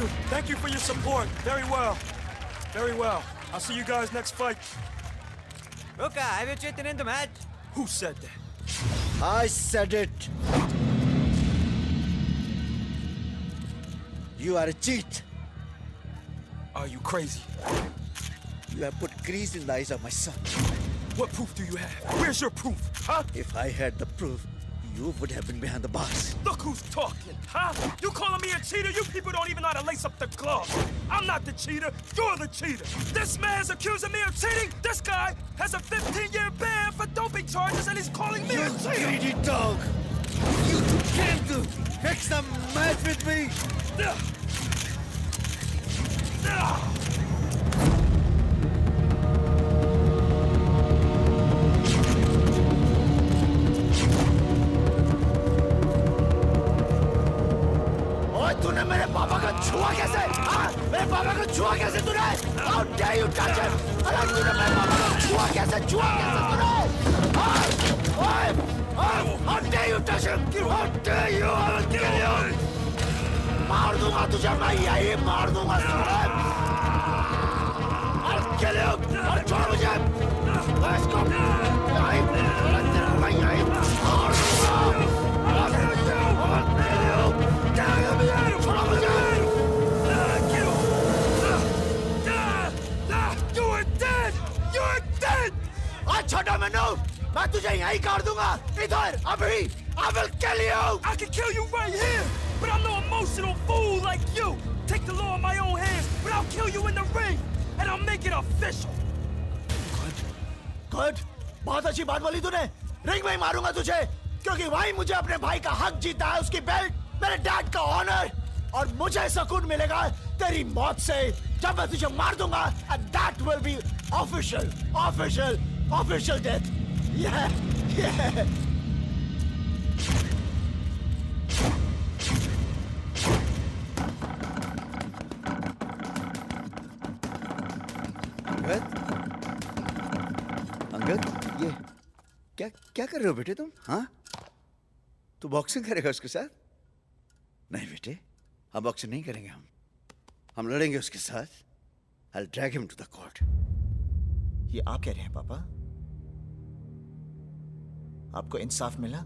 you. Thank you for your support. Very well. Very well. I'll see you guys next fight. Roka, have you cheated in the match? Who said that? I said it. You are a cheat. Are you crazy? You have put grease in the eyes of my son. What proof do you have? Where's your proof, huh? If I had the proof, you would have been behind the bars. Look who's talking, huh? You calling me a cheater? You people don't even know how to lace up the glove. I'm not the cheater. You're the cheater. This man's accusing me of cheating. This guy has a 15-year ban for doping charges, and he's calling me a cheater. You greedy dog! You came to fix the match with me! तूने मेरे पापा का छुआ कैसे? हाँ, मेरे पापा का छुआ कैसे तूने? How dare you touch him? अरे तूने मेरे पापा का छुआ कैसे तूने? How dare you touch him? How dare you? I will kill you! मार दूँगा तुझे मैं यही मार दूँगा साले! I'll kill you! और छोड़ मुझे! Let's go! यही मैं यही मार दूँगा! छोटा मनु, मैं तुझे यहीं काट दूँगा, इधर, अभी, I will kill you. I can kill you right here, but I'm no emotional fool like you. Take the law in my own hands, but I'll kill you in the ring, and I'll make it official. Good. बहुत अच्छी बात बोली तूने. Ring में ही मारूंगा तुझे, क्योंकि वहीं मुझे अपने भाई का हक जीता है, उसकी बेल्ट, मेरे डैड का ऑनर, और मुझे सुकून मिलेगा तेरी मौत से, जब मैं तुझे मार दूंगा, and that will be official death. Yeah. Angad, ये क्या कर रहे हो बेटे तुम? हाँ? तू बॉक्सिंग करेगा उसके साथ? नहीं बेटे, हम बॉक्सिंग नहीं करेंगे हम लड़ेंगे उसके साथ. I'll drag him to the court. ये आप कह रहे हैं पापा? आपको इंसाफ मिला?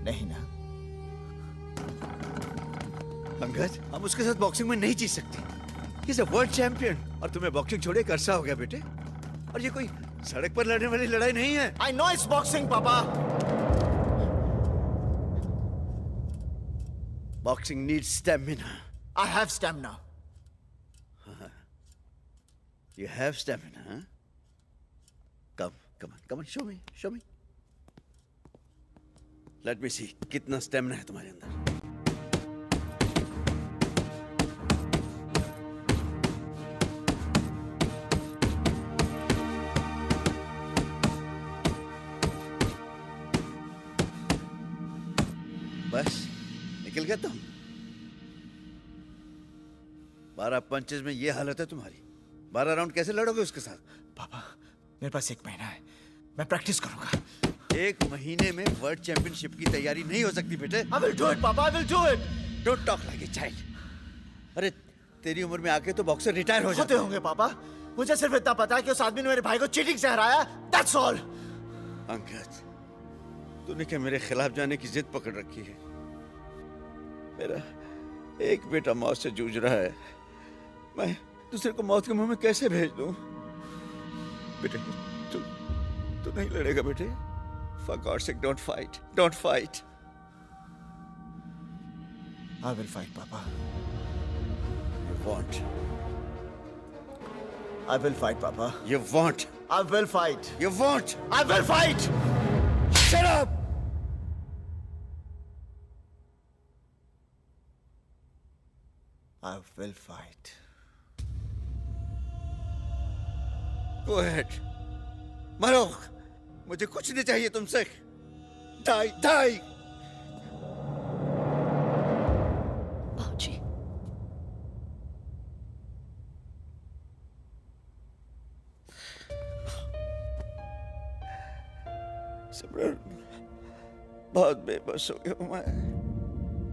नहीं ना? अंगद, हम उसके साथ बॉक्सिंग में नहीं जीत सकते. He's a world champion, और तुम्हें बॉक्सिंग छोड़े एक अरसा हो गया बेटे. और ये कोई सड़क पर लड़ने वाली लड़ाई नहीं है. I know it's boxing, पापा. Boxing needs stamina. I have stamina. You have stamina, huh? Come on, show me. Let me see, कितना stamina है तुम्हारे अंदर. बस निकल गया तुम. 12 पंचेस में ये हालत है तुम्हारी. 12 राउंड कैसे लड़ोगे उसके साथ? पापा, मेरे पास 1 महीना है, मैं प्रैक्टिस करूंगा. 1 महीने में वर्ल्ड चैंपियनशिप की तैयारी नहीं हो सकती बेटे. I will do it, पापा, I will do it. Don't talk like a child. अरे तेरी उम्र में आके तो बॉक्सर रिटायर हो जाते होंगे पापा. मुझे सिर्फ इतना पता है कि उस आदमी ने मेरे भाई को चीटिंग से हराया. That's all. अंगद, तूने क्या मेरे खिलाफ जाने की जिद पकड़ रखी है? मेरा एक बेटा मौत से जूझ रहा है. मैं दूसरे को मौत के मुंह में कैसे भेज दूं? बेटे, तू नहीं लड़ेगा बेटे. For God's sake, don't fight. I will fight, Papa. You won't. I will fight, Papa. You won't. I will fight. You won't. I will fight. Shut up. I will fight. Go ahead. मरो. मुझे कुछ नहीं चाहिए तुमसे. Die. बाबूजी. सिमरन, बहुत बेबस हो गया मैं.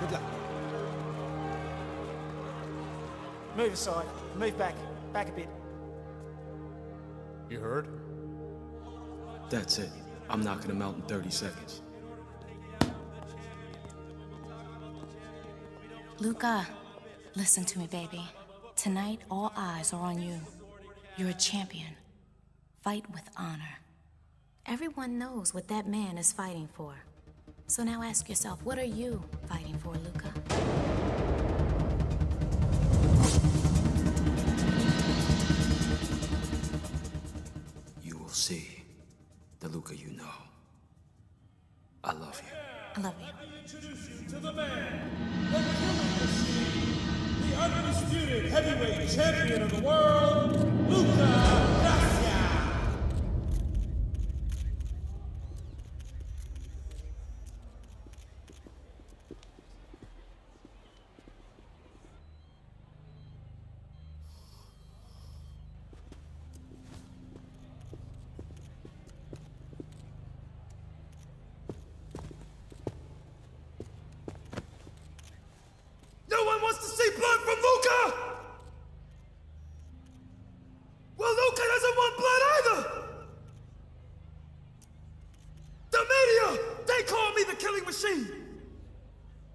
Good luck. Move aside. Move back. Back a bit. You heard? That's it. I'm knocking him out in 30 seconds. Luca, listen to me, baby. Tonight, all eyes are on you. You're a champion. Fight with honor. Everyone knows what that man is fighting for. So now ask yourself, what are you fighting for, Luca? You will see the Luca you know. I love you. I love you. To the man, the Killing Machine, the undisputed heavyweight champion of the world, Luca Gracia. No one wants to see blood from Luca! Well, Luca doesn't want blood either! The media, they call me the Killing Machine.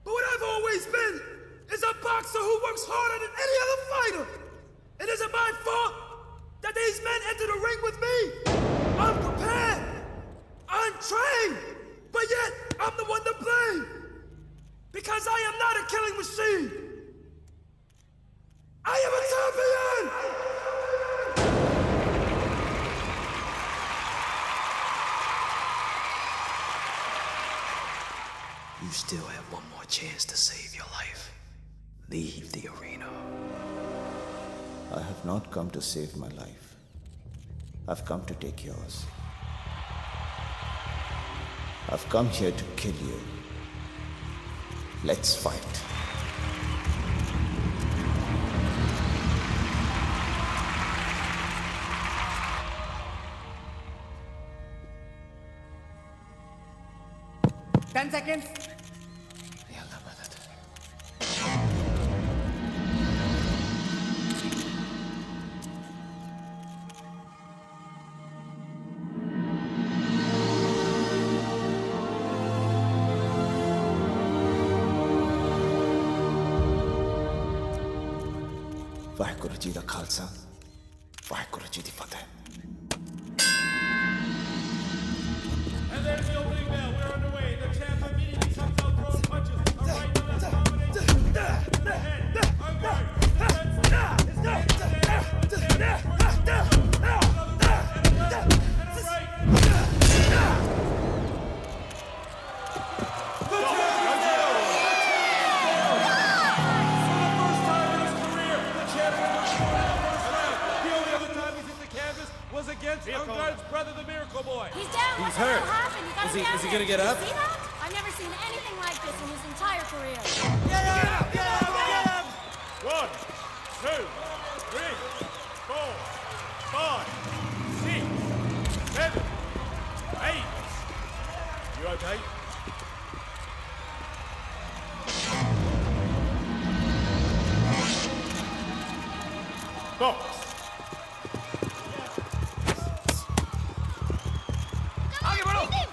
But what I've always been is a boxer who works harder than any other fighter. And is it my fault that these men enter the ring with me? I'm prepared, I'm trained, but yet I'm the one to blame. Because I am not a killing machine! I am a champion! You still have one more chance to save your life. Leave the arena. I have not come to save my life. I've come to take yours. I've come here to kill you. Let's fight. Ten seconds. Waheguru ji the Khalsa Waheguru ji the Fateh And there's the opening bell. We're underway. The champ immediately comes out throwing punches. A right on his combination. To the head. Unguard. Was against Unguard's brother, the Miracle Boy. He's down. He's What the hell hurt. happened? You got him down Is he there. gonna get up? You see that? I've never seen anything like this in his entire career. Get up! Get up! Get up! 1, 2, 3, 4, 5, 6, 7, 8. You okay? Box.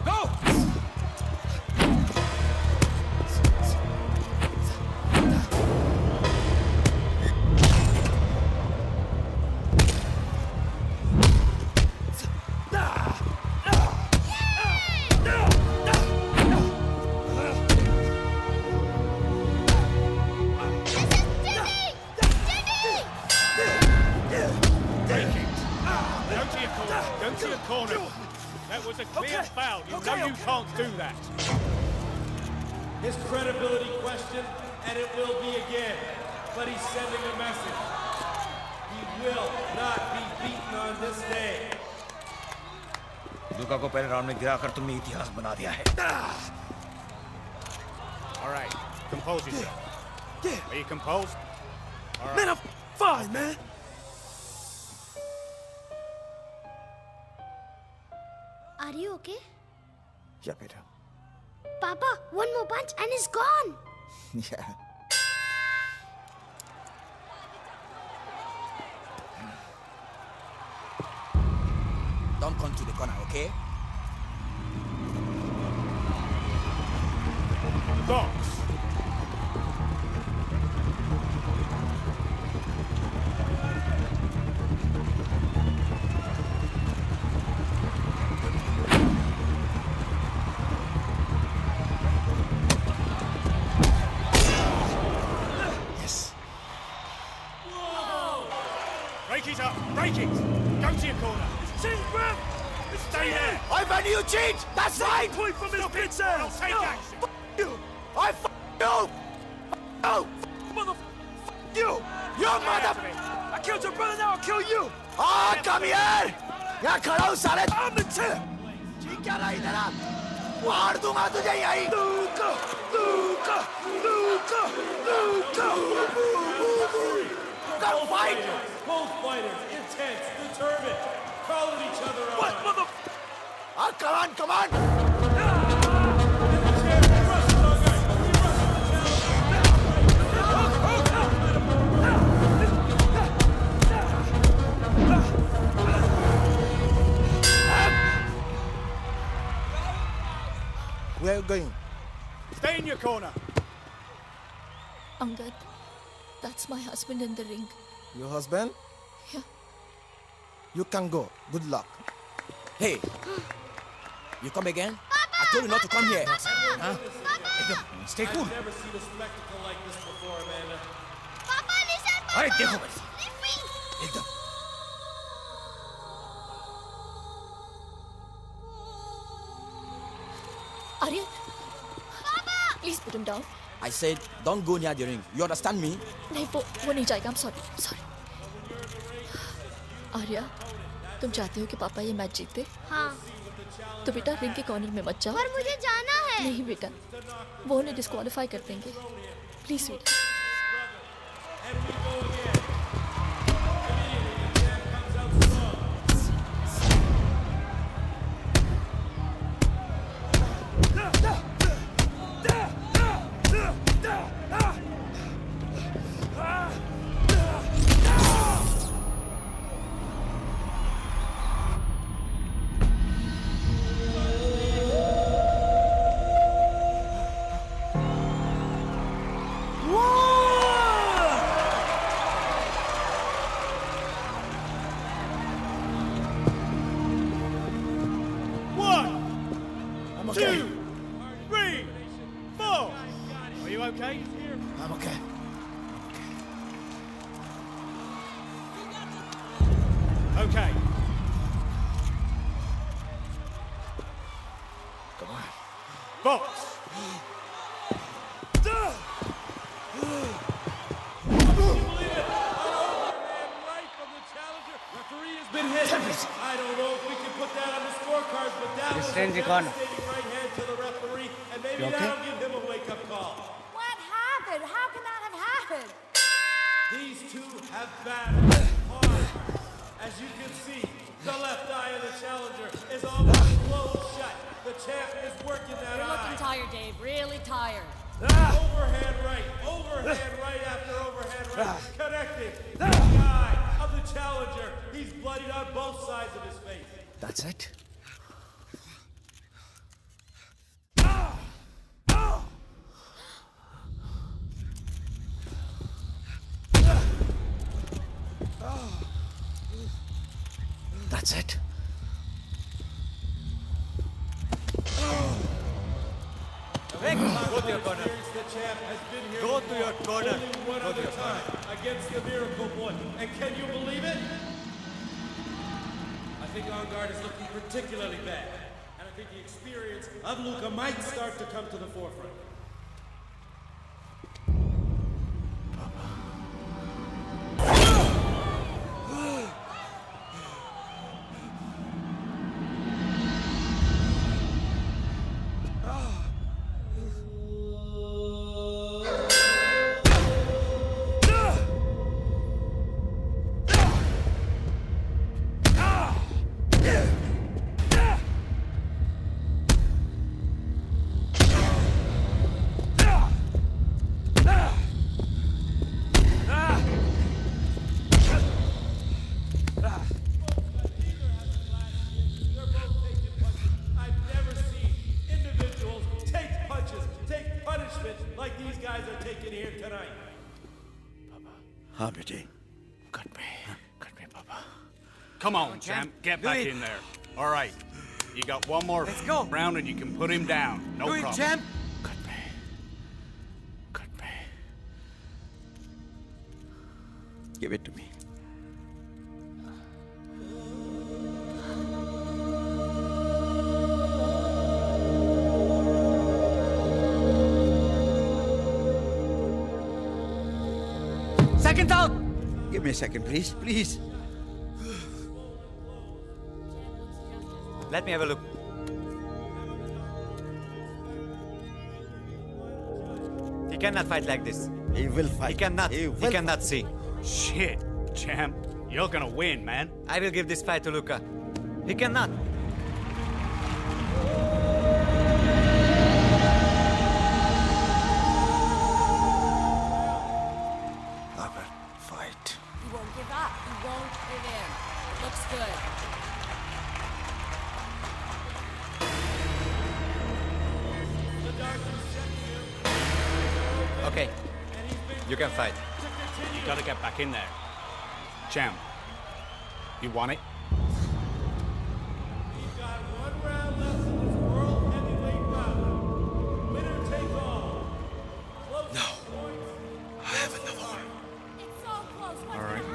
Go! Go to your corner. That was a clear foul. You know you can't do that. His credibility questioned, and it will be again. But he's sending a message. He will not be beaten on this day. लुका को पहले round में गिराकर तुमने इतिहास बना दिया है। All right, compose yourself. Are you composed? All right. Man, I'm fine, man. Are you okay? या बेटा Papa, one more punch and he's gone. Yeah. Don't come to the corner, okay? Box. Yes. Break it up. Break it. Go to your corner. Cheat, Griff! Stay there. I ban you cheat! That's right! Point from his bitch ass! Take action. You! I f you! You! Mother you! You mother... I killed your brother, now I'll kill you! Ah, come here! यहाँ खड़ा हूँ साले! I'm the champ! ठीक क्या रहा इधर आ? मार दूंगा तुझे यहीं! Luca! Luca! Luca! Luca! Go fight! Both fighters, intense, determined, calling each other out. What mother... Ah, come on! Where are you going? Stay in your corner. Angad, that's my husband in the ring. Your husband? Yeah. You can go. Good luck. Hey, you come again? I told you not to come here. Huh? Stay cool. I've never seen a spectacle like this before, Amanda. Papa, listen, Papa! Alright, देखो बस. Leave me! एकदम. Aryan! Papa! Please put him down. I said, don't go near the ring. You understand me? नहीं वो नहीं जाएगा. I'm sorry. Arya, तुम चाहते हो कि पापा ये मैच जीते? हाँ। तो बेटा रिंग के कॉर्नर में मत जाओ. पर मुझे जाना है। नहीं बेटा, वो उन्हें डिस्क्वालीफाई कर देंगे. प्लीज बेटा. Okay. Come on. Box. Been hit. I don't know if we can put that on the scorecards, but that was a devastating right hand to the referee, and maybe that'll give him a wake-up call. What happened? How can that have happened? These two have battled hard. As you can see, the left eye of the challenger is almost closed shut. The champ is working that You're eye. looking tired, Dave. Really tired. Overhand right after overhand right. Connecting. The eye of the challenger. He's bloodied on both sides of his face. That's it? That's it? Go to your corner. Go to your corner. One other time against the Miracle Boy. And can you believe it? I think Angard is looking particularly bad. And I think the experience of Luca might start to come to the forefront. हाँ बेटे। Cut me, Papa. Come on, champ. Get back in there. All right. You got one more round and you can put him down. No problem. champ. Give it to me. Second out. Give me a second, please. Please. Let me have a look. He cannot fight like this. He will fight. He cannot. He cannot see. Shit, champ. You're gonna win, man. I will give this fight to Luca. He cannot. Albert, fight. He won't give up. He won't give in. It looks good. Okay. You can fight. You gotta get back in there. Champ, you want it? He's got 1 round left in this world heavyweight bout. Winner take all. No. I have another one. It's so close. What's All right.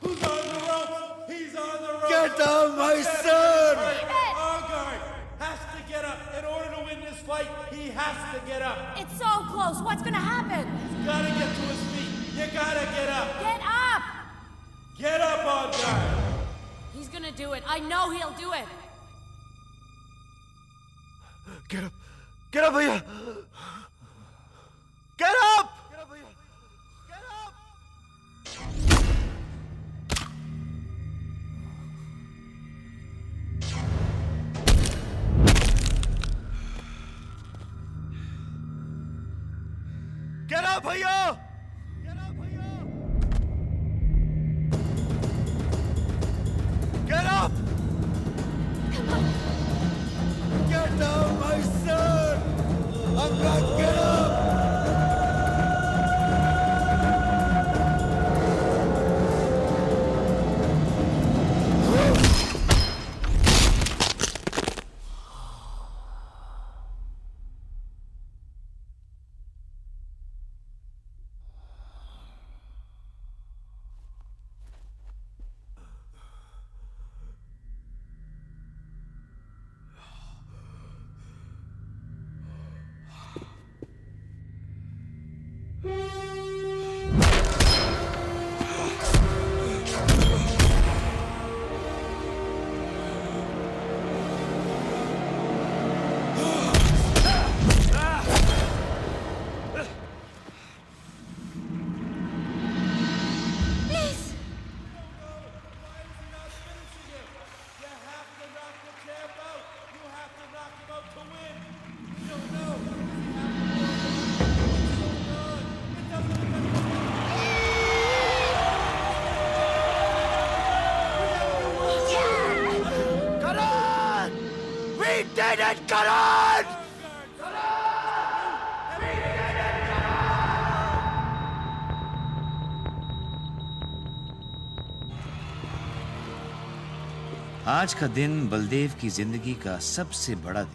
Who's on the ropes? He's on the ropes. Get down, my son! Argard has to get up. In order to win this fight, he has to get up. It's so close. What's gonna happen? He's gotta get to his feet. You gotta get up. Get up! Get up, Argard. He's gonna do it. I know he'll do it. Get up. Get up, भैया. Get up! Get up, भैया. Get up! Get down, my son! Angad, get up! did it, Karan! आज का दिन बलदेव की जिंदगी का सबसे बड़ा दिन